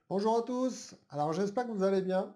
Bonjour à tous, alors j'espère que vous allez bien.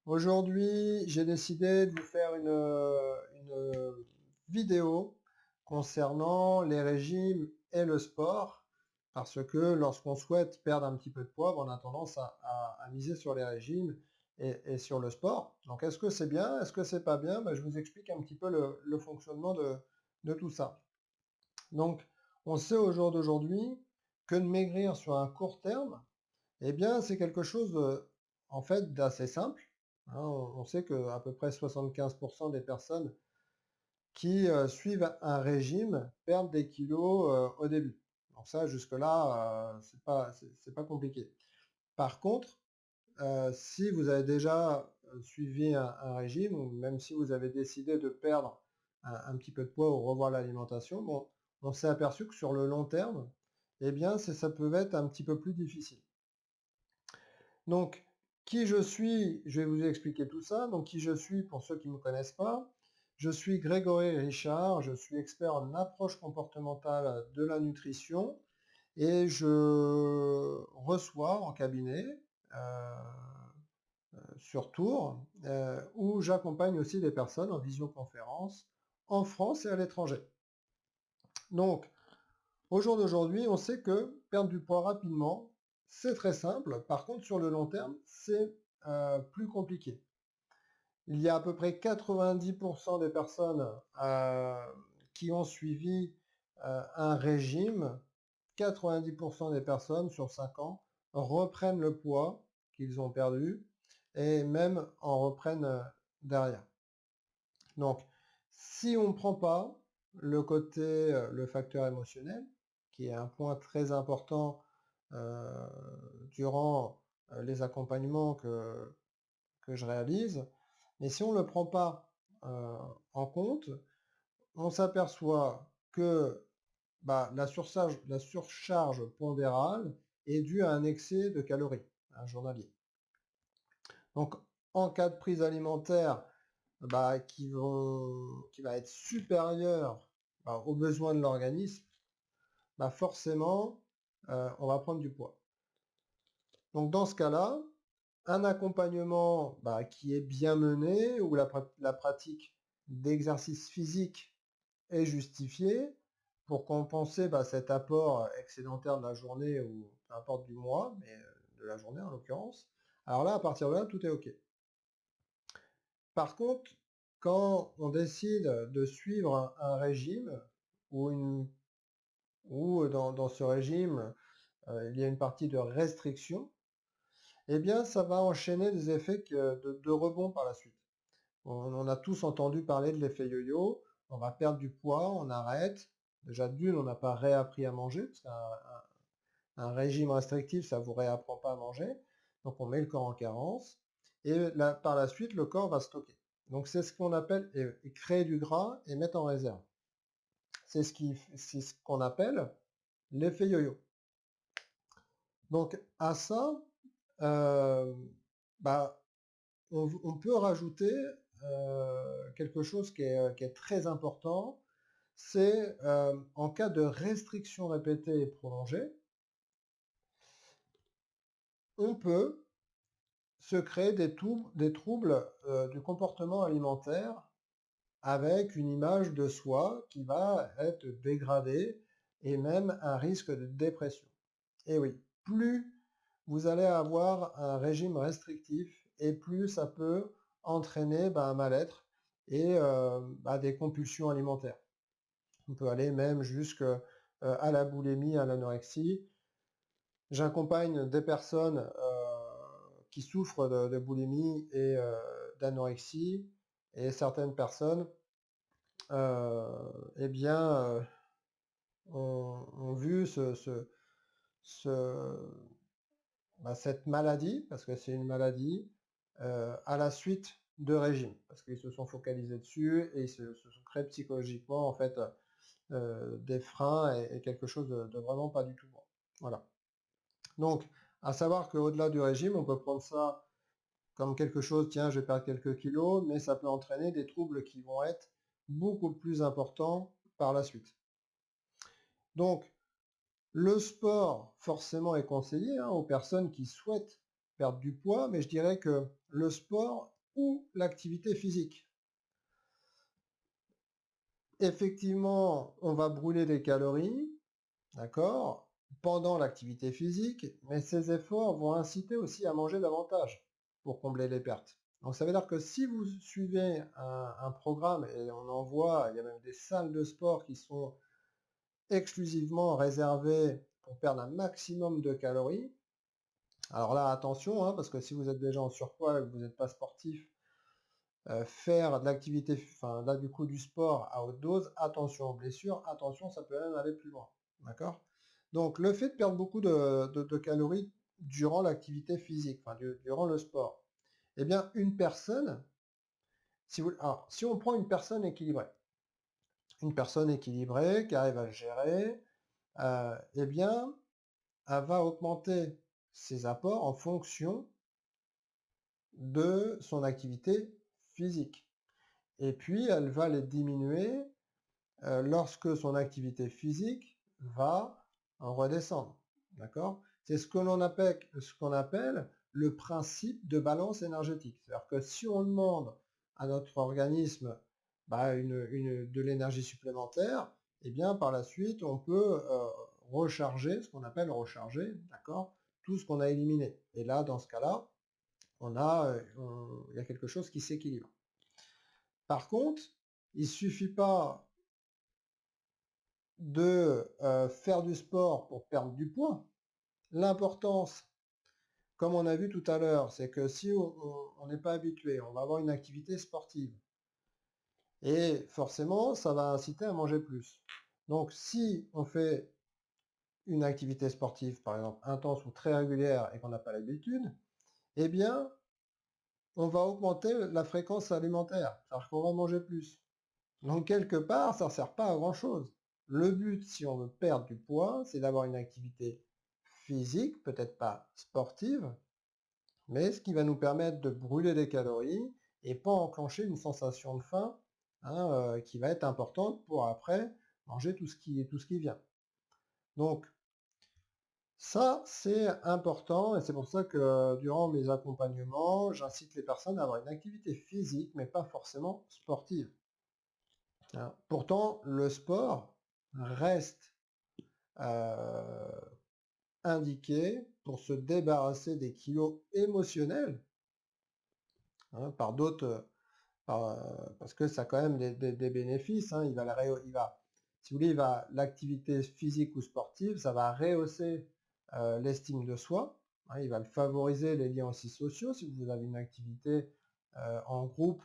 Aujourd'hui, j'ai décidé de vous faire une vidéo concernant les régimes et le sport, parce que lorsqu'on souhaite perdre un petit peu de poids, on a tendance à miser sur les régimes et sur le sport. Donc est-ce que c'est bien, est-ce que c'est pas bien? Je vous explique un petit peu le fonctionnement de tout ça. Donc, on sait au jour d'aujourd'hui que de maigrir sur un court terme, eh bien, c'est quelque chose en fait d'assez simple, hein. On sait qu'à peu près 75% des personnes qui suivent un régime perdent des kilos au début. Donc ça, jusque-là, c'est pas compliqué. Par contre, si vous avez déjà suivi un régime, ou même si vous avez décidé de perdre un petit peu de poids ou revoir l'alimentation, bon, on s'est aperçu que sur le long terme, eh bien, ça peut être un petit peu plus difficile. Donc, qui je suis, je vais vous expliquer tout ça. Donc, qui je suis, pour ceux qui ne me connaissent pas, je suis Grégory Richard, je suis expert en approche comportementale de la nutrition et je reçois en cabinet euh, sur Tours, où j'accompagne aussi des personnes en visioconférence en France et à l'étranger. Donc, au jour d'aujourd'hui, on sait que perdre du poids rapidement, c'est très simple. Par contre, sur le long terme, c'est plus compliqué. Il y a à peu près 90% des personnes qui ont suivi un régime. 90% des personnes sur 5 ans reprennent le poids qu'ils ont perdu et même en reprennent derrière. Donc, si on ne prend pas le facteur émotionnel, qui est un point très important durant les accompagnements que je réalise, mais si on ne le prend pas en compte, on s'aperçoit que la surcharge pondérale est due à un excès de calories, un journalier. Donc, en cas de prise alimentaire qui va être supérieur aux besoins de l'organisme, forcément, on va prendre du poids. Donc, dans ce cas-là, un accompagnement qui est bien mené, où la pratique d'exercice physique est justifiée pour compenser cet apport excédentaire de la journée ou peu importe du mois, mais de la journée en l'occurrence. Alors là, à partir de là, tout est OK. Par contre, quand on décide de suivre un régime ou dans ce régime, il y a une partie de restriction, eh bien, ça va enchaîner des effets de rebond par la suite. On a tous entendu parler de l'effet yo-yo. On va perdre du poids, on arrête. Déjà d'une, on n'a pas réappris à manger, parce qu'un régime restrictif, ça vous réapprend pas à manger. Donc on met le corps en carence. Et là, par la suite, le corps va stocker. Donc c'est ce qu'on appelle créer du gras et mettre en réserve. C'est ce qu'on appelle l'effet yo-yo. Donc à ça, euh, bah, on peut rajouter quelque chose qui est très important, c'est en cas de restriction répétée et prolongée, on peut se créer des troubles du comportement alimentaire avec une image de soi qui va être dégradée et même un risque de dépression. Et oui, plus vous allez avoir un régime restrictif et plus ça peut entraîner un mal-être et des compulsions alimentaires. On peut aller même jusqu'à la boulimie, à l'anorexie. J'accompagne des personnes qui souffrent de boulimie et d'anorexie et certaines personnes eh bien, ont vu cette maladie, parce que c'est une maladie, à la suite de régimes, parce qu'ils se sont focalisés dessus et ils se sont créés psychologiquement en fait des freins et quelque chose de vraiment pas du tout bon. Voilà. Donc, à savoir qu'au-delà du régime, on peut prendre ça comme quelque chose, tiens, je vais perdre quelques kilos, mais ça peut entraîner des troubles qui vont être beaucoup plus importants par la suite. Donc, Le sport, forcément, est conseillé aux personnes qui souhaitent perdre du poids, mais je dirais que le sport ou l'activité physique. Effectivement, on va brûler des calories, d'accord, pendant l'activité physique, mais ces efforts vont inciter aussi à manger davantage pour combler les pertes. Donc ça veut dire que si vous suivez un programme, et on en voit, il y a même des salles de sport qui sont exclusivement réservées pour perdre un maximum de calories. Alors là, attention, parce que si vous êtes déjà en surpoids et que vous n'êtes pas sportif, faire de l'activité, enfin là du coup du sport à haute dose, attention aux blessures, attention, ça peut même aller plus loin. D'accord? Donc le fait de perdre beaucoup de calories durant l'activité physique, enfin durant le sport, eh bien une personne, alors, si on prend une personne équilibrée qui arrive à le gérer, eh bien elle va augmenter ses apports en fonction de son activité physique. Et puis elle va les diminuer lorsque son activité physique va redescendre. D'accord? C'est ce qu'on appelle le principe de balance énergétique. C'est-à-dire que si on demande à notre organisme de l'énergie supplémentaire, eh bien par la suite on peut recharger, ce qu'on appelle recharger, d'accord, tout ce qu'on a éliminé. Et là, dans ce cas-là, il y a quelque chose qui s'équilibre. Par contre, il ne suffit pas de faire du sport pour perdre du poids. L'importance, comme on a vu tout à l'heure, c'est que si on n'est pas habitué, on va avoir une activité sportive. Et forcément, ça va inciter à manger plus. Donc si on fait une activité sportive, par exemple, intense ou très régulière et qu'on n'a pas l'habitude, eh bien, on va augmenter la fréquence alimentaire, c'est-à-dire qu'on va manger plus. Donc quelque part, ça ne sert pas à grand-chose. Le but, si on veut perdre du poids, c'est d'avoir une activité physique, peut-être pas sportive, mais ce qui va nous permettre de brûler des calories et pas enclencher une sensation de faim qui va être importante pour après manger tout ce qui vient. Donc ça, c'est important et c'est pour ça que durant mes accompagnements, j'incite les personnes à avoir une activité physique, mais pas forcément sportive. Pourtant, le sport reste indiqué pour se débarrasser des kilos émotionnels par d'autres, parce que ça a quand même des bénéfices. Si vous voulez, l'activité physique ou sportive, ça va rehausser l'estime de soi. Il va favoriser les liens aussi sociaux si vous avez une activité en groupe,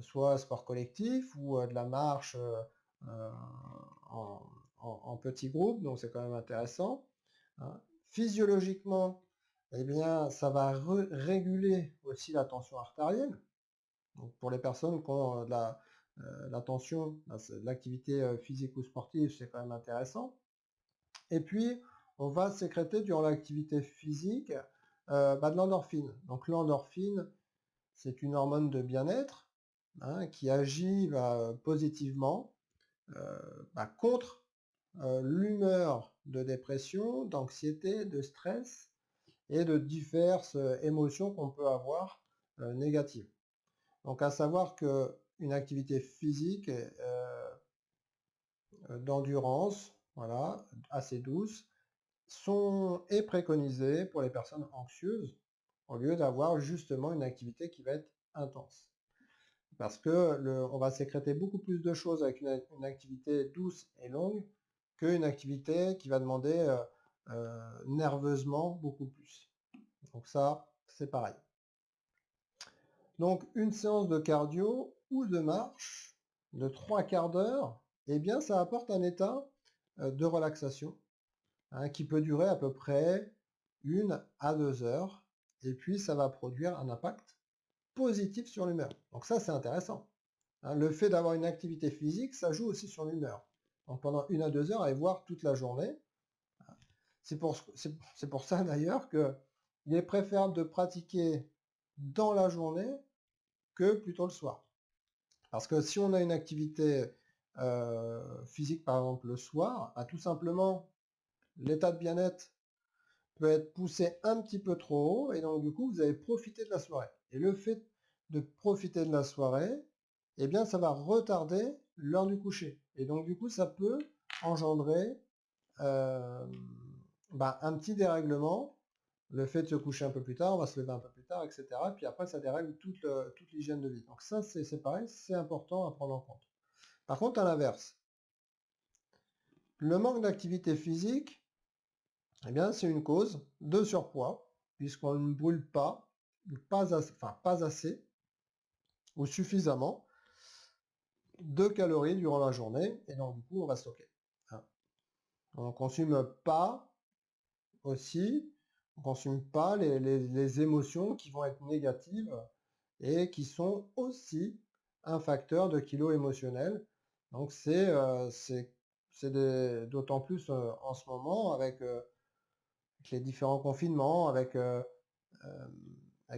soit sport collectif ou de la marche en, en petits groupes, donc c'est quand même intéressant. Physiologiquement, eh bien, ça va réguler aussi la tension artérielle. Donc, pour les personnes qui ont la tension, l'activité physique ou sportive, c'est quand même intéressant. Et puis, on va sécréter durant l'activité physique de l'endorphine. Donc l'endorphine, c'est une hormone de bien-être qui agit positivement contre l'humeur de dépression, d'anxiété, de stress et de diverses émotions qu'on peut avoir négatives. Donc à savoir qu'une activité physique d'endurance, voilà, assez douce, est préconisée pour les personnes anxieuses au lieu d'avoir justement une activité qui va être intense. Parce que on va sécréter beaucoup plus de choses avec une activité douce et longue qu'une activité qui va demander nerveusement beaucoup plus. Donc ça, c'est pareil. Donc une séance de cardio ou de marche de 3 quarts d'heure, eh bien ça apporte un état de relaxation qui peut durer à peu près 1 à 2 heures et puis ça va produire un impact positif sur l'humeur. Donc ça c'est intéressant. Le fait d'avoir une activité physique, ça joue aussi sur l'humeur. Donc pendant 1 à 2 heures, aller voir toute la journée. C'est pour ça d'ailleurs qu'il est préférable de pratiquer dans la journée que plutôt le soir. Parce que si on a une activité physique, par exemple le soir, tout simplement, l'état de bien-être peut être poussé un petit peu trop haut, et donc du coup, vous avez profité de la soirée. Et le fait de profiter de la soirée, eh bien, ça va retarder l'heure du coucher. Et donc du coup, ça peut engendrer un petit dérèglement. Le fait de se coucher un peu plus tard, on va se lever un peu plus tard, etc. Puis après, ça dérègle toute l'hygiène de vie. Donc ça, c'est pareil, c'est important à prendre en compte. Par contre, à l'inverse, le manque d'activité physique, eh bien, c'est une cause de surpoids, puisqu'on ne brûle pas assez ou suffisamment de calories durant la journée, et donc du coup, on va stocker. Hein. On ne consomme pas aussi, on consomme pas les émotions qui vont être négatives et qui sont aussi un facteur de kilo émotionnel. Donc c'est d'autant plus en ce moment avec les différents confinements, avec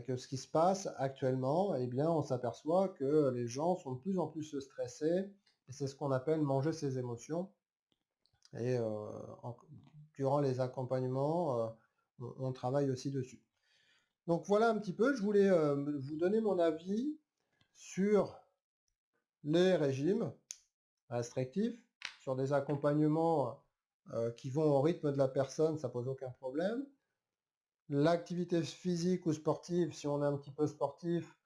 ce qui se passe actuellement, eh bien on s'aperçoit que les gens sont de plus en plus stressés, et c'est ce qu'on appelle manger ses émotions. Et durant les accompagnements, on travaille aussi dessus. Donc voilà un petit peu, je voulais vous donner mon avis sur les régimes restrictifs, sur des accompagnements qui vont au rythme de la personne, ça pose aucun problème. L'activité physique ou sportive, si on est un petit peu sportif,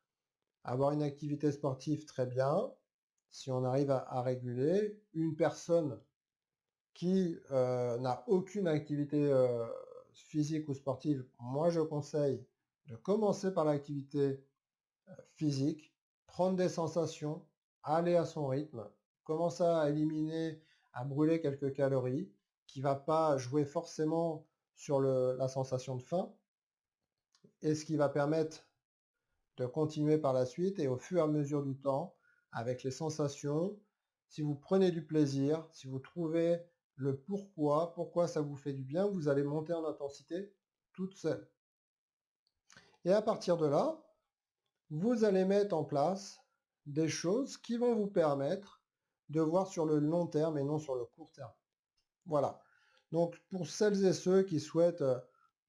avoir une activité sportive, très bien. Si on arrive à réguler, une personne qui n'a aucune activité physique ou sportive, moi je conseille de commencer par l'activité physique, prendre des sensations, aller à son rythme, commencer à éliminer, à brûler quelques calories, qui ne va pas jouer forcément sur la sensation de faim, et ce qui va permettre de continuer par la suite, et au fur et à mesure du temps, avec les sensations, si vous prenez du plaisir, si vous trouvez le pourquoi ça vous fait du bien, vous allez monter en intensité toute seule. Et à partir de là, vous allez mettre en place des choses qui vont vous permettre de voir sur le long terme et non sur le court terme. Voilà. Donc pour celles et ceux qui souhaitent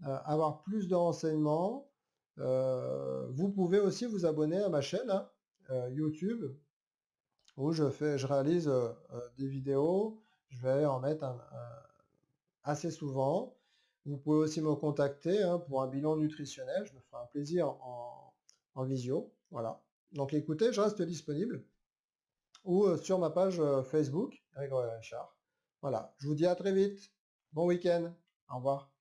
avoir plus de renseignements, vous pouvez aussi vous abonner à ma chaîne hein, YouTube, où je réalise des vidéos. Je vais en mettre assez souvent. Vous pouvez aussi me contacter hein, pour un bilan nutritionnel. Je me ferai un plaisir en visio. Voilà. Donc écoutez, je reste disponible. Ou sur ma page Facebook, Grégory Richard. Voilà. Je vous dis à très vite. Bon week-end. Au revoir.